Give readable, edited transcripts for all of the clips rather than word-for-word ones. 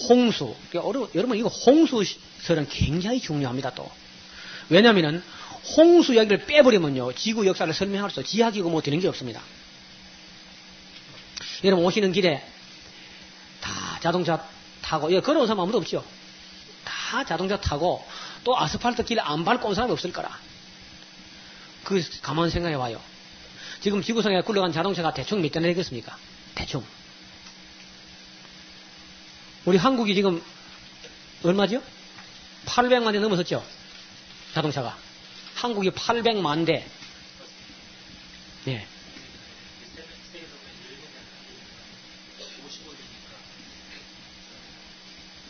홍수. 여러분, 이거 홍수설은 굉장히 중요합니다, 또. 왜냐면은, 홍수 이야기를 빼버리면요, 지구 역사를 설명할 수, 지하기구 뭐 되는 게 없습니다. 여러분, 오시는 길에 다 자동차 타고, 여기 걸어온 사람 아무도 없죠? 다 자동차 타고, 또 아스팔트 길 안 밟고 온 사람이 없을 거라. 가만 생각해 봐요. 지금 지구상에 굴러간 자동차가 대충 몇 대나 되겠습니까? 대충. 우리 한국이 지금 얼마죠? 800만 대 넘어섰죠? 자동차가. 한국이 800만 대. 예.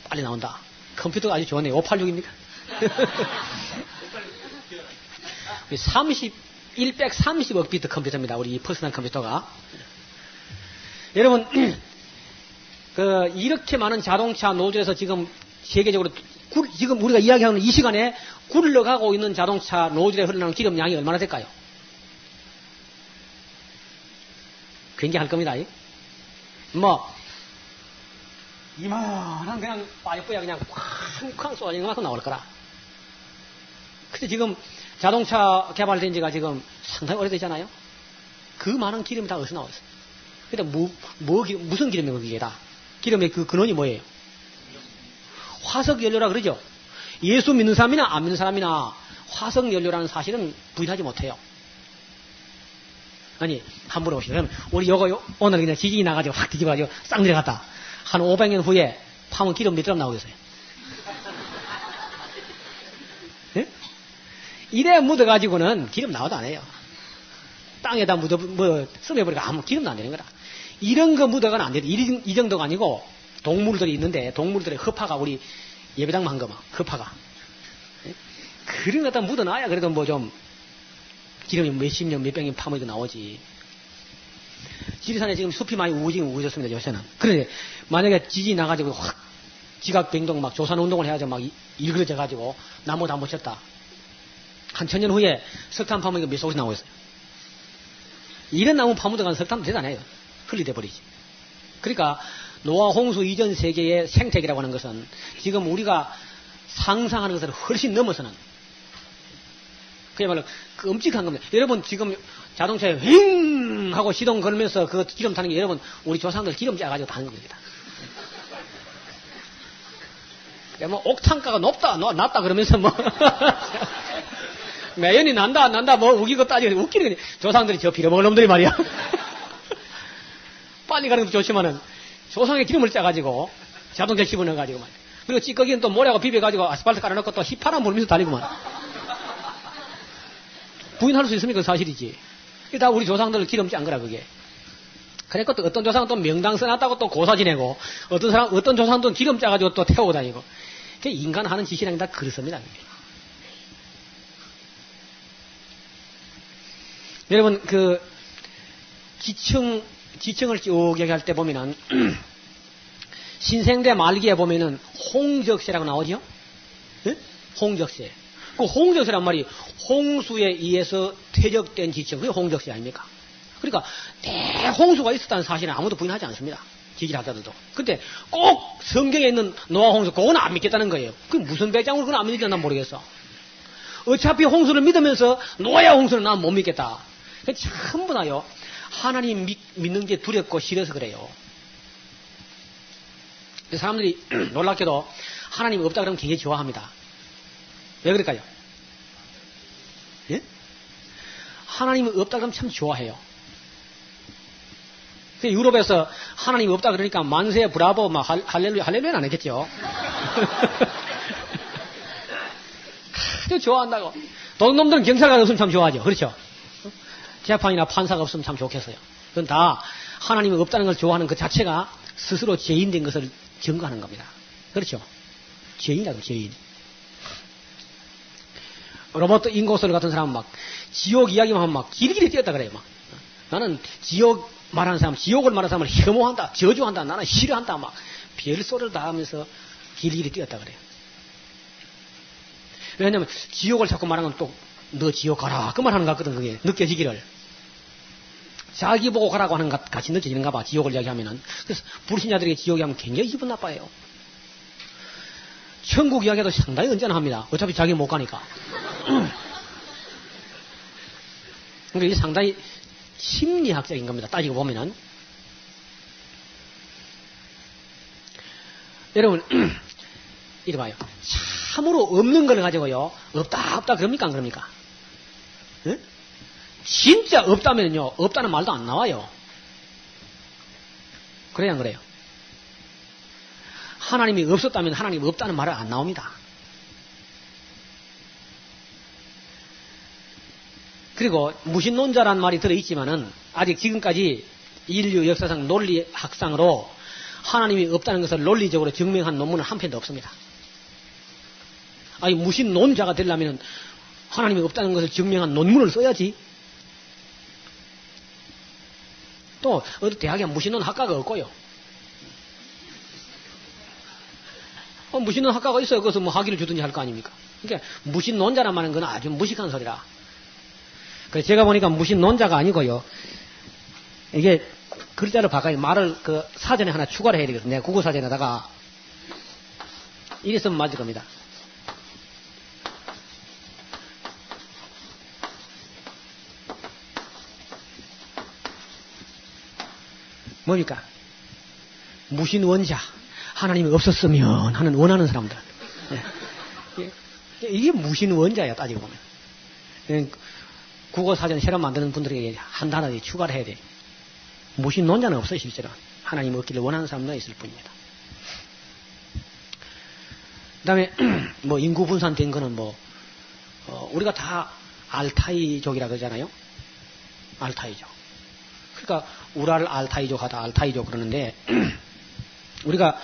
빨리 나온다. 컴퓨터가 아주 좋네요. 586입니까? 130억 비트 컴퓨터입니다. 우리 퍼스널 컴퓨터가. 여러분, 이렇게 많은 자동차 노즐에서 지금 세계적으로, 지금 우리가 이야기하는 이 시간에 굴러가고 있는 자동차 노즐에 흘러나오는 기름량이 얼마나 될까요? 굉장할 겁니다. 이만한 그냥 빠이프야 그냥 쾅쾅 쏘아지는 만큼 나올 거라. 근데 지금 자동차 개발된 지가 지금 상당히 오래되잖아요? 그 많은 기름이 다 어디서 나왔어요? 근데 무슨 기름이에요, 그게 다? 기름의 그 근원이 뭐예요? 화석연료라 그러죠? 예수 믿는 사람이나 안 믿는 사람이나 화석연료라는 사실은 부인하지 못해요. 아니, 함부로 오시죠. 그럼 우리 오늘 그냥 지진이 나가지고 확 뒤집어가지고 싹 내려갔다. 한 500년 후에 파면 기름 몇 드럼 나오겠어요? 네? 이래 묻어가지고는 기름 나와도 안 해요. 땅에다 스며버리고 아무 기름도 안 되는 거다. 이런 거 묻어가는 안 돼요. 이 정도가 아니고 동물들이 있는데 동물들의 흡파가 우리 예배당만 한 거만 흡파가. 네? 그런 거다 묻어놔야 그래도 뭐 좀 기름이 몇십 년, 몇백 년 파면 이거 나오지. 지리산에 지금 숲이 많이 우거졌습니다, 요새는. 그런데 만약에 지진이 나가지고 확 지각변동 막 조산운동을 해가지고 막 일그러져가지고 나무 다 묻혔다. 한 1000년 후에 석탄 파면 이거 몇 속에서 나오겠어요? 이런 나무 파묻어가는 석탄도 대단해요. 흘리돼 버리지. 그러니까 노아 홍수 이전 세계의 생태계라고 하는 것은 지금 우리가 상상하는 것을 훨씬 넘어서는 그야말로 그 엄직한 겁니다. 여러분 지금 자동차에 윙 하고 시동 걸면서 그 기름 타는 게 여러분 우리 조상들 기름 짜가지고 타는 겁니다. 뭐 옥탄가가 낮다 그러면서 뭐 매연이 난다 뭐 우기고 따지고 웃기는 거지. 조상들이 저 빌어먹을 놈들이 말이야. 빨리 가는 것도 좋지만은 조상의 기름을 짜가지고 자동차 집어넣어가지고 말이야. 그리고 찌꺼기는 또 모래하고 비벼가지고 아스팔트 깔아놓고 또 휘파람 불면서 달리고만. 부인할 수 있습니까? 그 사실이지. 이게 다 우리 조상들 기름 짠 거라 그게. 그러니까 또 어떤 조상은 또 명당 써놨다고 또 고사 지내고 어떤 조상도 기름 짜가지고 또 태우고 다니고. 그게 인간 하는 짓이라는 게 다 그렇습니다. 그게. 여러분 그 지층을 쭉 얘기할 때 보면은 신생대 말기에 보면은 홍적세라고 나오죠? 네? 홍적세. 그 홍적세란 말이 홍수에 의해서 퇴적된 지층, 그게 홍적세 아닙니까? 그러니까 대홍수가 있었다는 사실은 아무도 부인하지 않습니다. 지질학자들도. 근데 꼭 성경에 있는 노아 홍수, 그건 안 믿겠다는 거예요. 그게 무슨 배짱으로 그건 안 믿는지 난 모르겠어. 어차피 홍수를 믿으면서 노아의 홍수는 난 못 믿겠다. 전부 다요. 하나님 믿는 게 두렵고 싫어서 그래요. 사람들이 놀랍게도 하나님 없다 그러면 굉장히 좋아합니다. 왜 그럴까요? 예? 하나님이 없다 그러면 참 좋아해요. 유럽에서 하나님이 없다 그러니까 만세, 브라보, 막 할렐루야는 안 했겠죠. 아주 좋아한다고. 도둑놈들은 경찰관 없으면 참 좋아하죠. 그렇죠? 재판이나 판사가 없으면 참 좋겠어요. 그건 다 하나님이 없다는 걸 좋아하는 그 자체가 스스로 죄인된 것을 증거하는 겁니다. 그렇죠? 죄인이라고, 죄인. 로버트 잉고솔 같은 사람은 막 지옥 이야기만 하면 막 길길이 뛰었다 그래요. 막 나는 지옥 말하는 사람, 지옥을 말하는 사람을 혐오한다, 저주한다, 나는 싫어한다, 막 별소리를 다 하면서 길길이 뛰었다 그래요. 왜냐하면 지옥을 자꾸 말하면 또 너 지옥 가라 그 말 하는 것 같거든. 그게 느껴지기를 자기 보고 가라고 하는 것 같이 느껴지는가 봐. 지옥을 이야기하면은. 그래서 불신자들에게 지옥이 하면 굉장히 기분 나빠요. 천국 이야기도 상당히 언짢아합니다. 어차피 자기 못 가니까. 그러니까 이게 상당히 심리학적인 겁니다. 따지고 보면은. 여러분, 이리 봐요. 참으로 없는 걸 가지고요. 없다, 없다, 그럽니까? 안 그럽니까? 응? 진짜 없다면요. 없다는 말도 안 나와요. 그래야 안 그래요? 하나님이 없었다면 하나님이 없다는 말은 안 나옵니다. 그리고 무신론자란 말이 들어있지만은 아직 지금까지 인류 역사상 논리학상으로 하나님이 없다는 것을 논리적으로 증명한 논문은 한 편도 없습니다. 아니 무신론자가 되려면 하나님이 없다는 것을 증명한 논문을 써야지. 또 어디 대학에 무신론 학과가 없고요. 무신론 학과가 있어요. 그것은 뭐 학위를 주든지 할 거 아닙니까? 그러니까 무신론자란 말은 그건 아주 무식한 소리라. 그래서 제가 보니까 무신론자가 아니고요. 이게 글자를 바꿔야 말을 그 사전에 하나 추가를 해야 되거든요. 국어 사전에다가 이랬으면 맞을 겁니다. 뭡니까? 무신원자. 하나님이 없었으면 하는 원하는 사람들. 이게 무신원자야 따지고 보면. 국어사전 새로 만드는 분들에게 한 단어 추가를 해야 돼. 무신론자는 없어요 실제로. 하나님 없기를 원하는 사람도 있을 뿐입니다. 그 다음에 뭐 인구 분산된 거는 뭐 우리가 다 알타이족이라 그러잖아요. 알타이족. 그러니까 우랄 알타이족 하다 알타이족 그러는데 우리가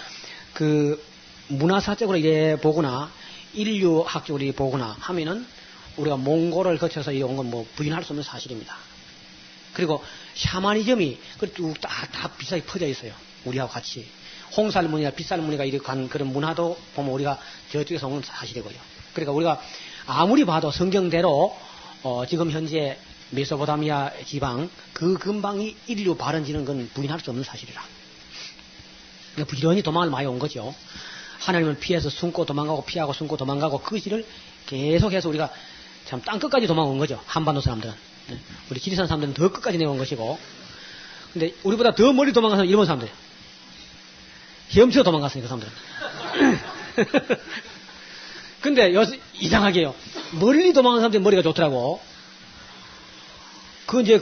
그 문화사적으로 이래 보거나 인류학적으로 이래 보거나 하면은 우리가 몽골을 거쳐서 이래 온 건 뭐 부인할 수 없는 사실입니다. 그리고 샤머니즘이 쭉 다 비슷하게 퍼져 있어요. 우리하고 같이. 홍살무늬나 빗살무늬가 이렇게 간 그런 문화도 보면 우리가 저쪽에서 온 사실이고요. 그러니까 우리가 아무리 봐도 성경대로 지금 현재 메소포타미아 지방 그 근방이 인류 발원지는 건 부인할 수 없는 사실이라. 그러니까 부지런히 도망을 많이 온 거죠. 하나님을 피해서 숨고 도망가고 피하고 숨고 도망가고 그 길을 계속해서 우리가 참 땅끝까지 도망온 거죠. 한반도 사람들은. 우리 지리산 사람들은 더 끝까지 내려온 것이고. 근데 우리보다 더 멀리 도망간 사람은 일본 사람들. 헤엄쳐 도망갔어요, 그 사람들은. 근데 이상하게요. 멀리 도망간 사람들이 머리가 좋더라고. 이제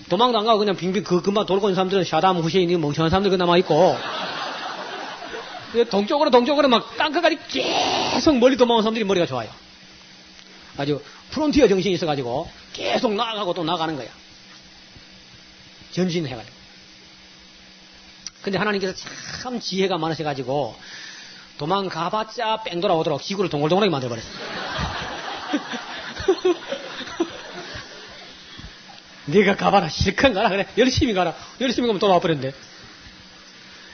도망도 안 가고 그냥 빙빙 금방 돌고 있는 사람들은 샤담 후세인이 멍청한 사람들 남아있고. 동쪽으로 막 땅끝까지 계속 멀리 도망온 사람들이 머리가 좋아요. 아주 프론티어 정신이 있어가지고 계속 나아가고 또 나가는 거야. 전진해가지고. 근데 하나님께서 참 지혜가 많으셔가지고 도망가봤자 뺑 돌아오도록 지구를 동글동글하게 만들어버렸어요. 네가 가봐라. 실컷 가라. 그래. 열심히 가라. 열심히 가면 돌아와버렸는데.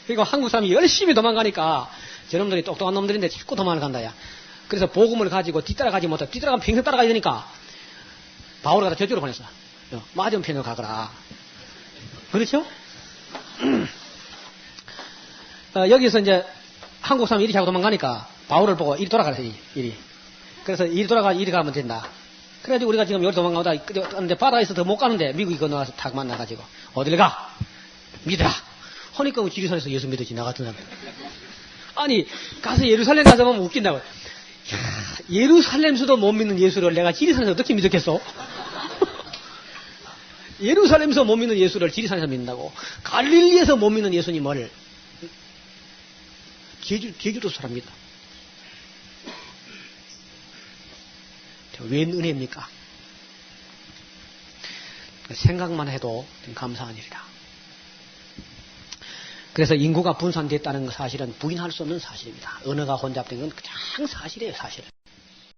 그리고 한국 사람이 열심히 도망가니까 저놈들이 똑똑한 놈들인데 자꾸 도망을 간다. 야. 그래서 복음을 가지고 뒤따라가지 못해. 뒤따라가면 평생 따라가야 되니까 바울을 갖다 저쪽으로 보냈어. 맞은편으로 가거라. 그렇죠? 여기서 이제 한국 사람이 이리 자고 도망가니까 바울을 보고 이리 돌아가라. 이리. 그래서 이리 가면 된다. 그래가지고 우리가 지금 여기 도망가다 근데 바다에서 더 못 가는데 미국이 건너가서 탁 만나가지고 어딜 가? 믿어라. 허니까 지리산에서 예수 믿었지 나 같은 사람. 아니 가서 예루살렘 가서 보면 웃긴다고. 예루살렘에서도 못 믿는 예수를 내가 지리산에서 어떻게 믿었겠어? 예루살렘에서 못 믿는 예수를 지리산에서 믿는다고. 갈릴리에서 못 믿는 예수님을 제주도 사람입니다. 웬 은혜입니까? 생각만 해도 감사한 일이다. 그래서 인구가 분산됐다는 사실은 부인할 수 없는 사실입니다. 언어가 혼잡된 건 가장 사실이에요, 사실.